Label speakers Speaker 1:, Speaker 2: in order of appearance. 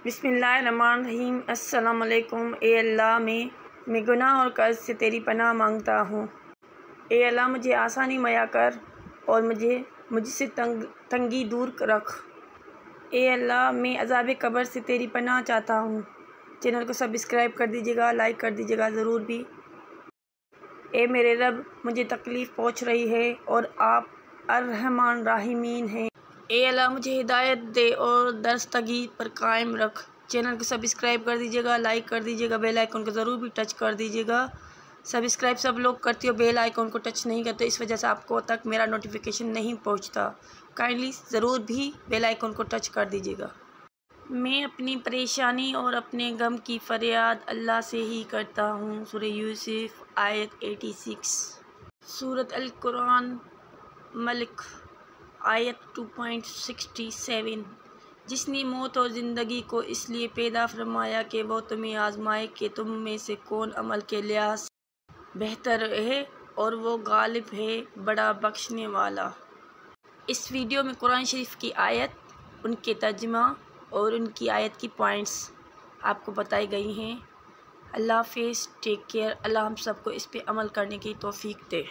Speaker 1: बिस्मिल्लाहिर्रहमानिर्रहीम। अस्सलाम वालेकुम। ए अल्लाह मैं गुनाह और कर्ज से तेरी पनाह मांगता हूँ। ए अल्लाह मुझे आसानी मुहैया कर और मुझसे तंगी दूर रख। ए अल्लाह मैं अज़ाब कब्र से तेरी पनाह चाहता हूँ। चैनल को सब्सक्राइब कर दीजिएगा, लाइक कर दीजिएगा ज़रूर भी। ए मेरे रब, मुझे तकलीफ़ पहुँच रही है और आप अर्रहमान राहिमीन हैं। ए अल्लाह मुझे हिदायत दे और दरस्तगी पर कायम रख। चैनल को सब्सक्राइब कर दीजिएगा, लाइक कर दीजिएगा, बेल आइकन को ज़रूर भी टच कर दीजिएगा। सब्सक्राइब सब लोग करते हो, बेल आइकन को टच नहीं करते, इस वजह से आपको तक मेरा नोटिफिकेशन नहीं पहुंचता। काइंडली ज़रूर भी बेल आइकन को टच कर दीजिएगा। मैं अपनी परेशानी और अपने गम की फ़रियाद अल्लाह से ही करता हूँ। सूरह यूसुफ आयत 86, सूरत अल कुरान मलिक आयत 2.67। जिसने मौत और ज़िंदगी को इसलिए पैदा फरमाया कि वो तुम्हें आज़माए कि तुम में से कौन अमल के लिहाज से बेहतर है, और वो गालिब है, बड़ा बख्शने वाला। इस वीडियो में कुरान शरीफ की आयत, उनके तर्जुमा और उनकी आयत की पॉइंट्स आपको बताई गई हैं। अल्लाह हाफ़िज़, टेक केयर। अल्लाह हम सबको इस पे अमल करने की तौफ़ीक दे।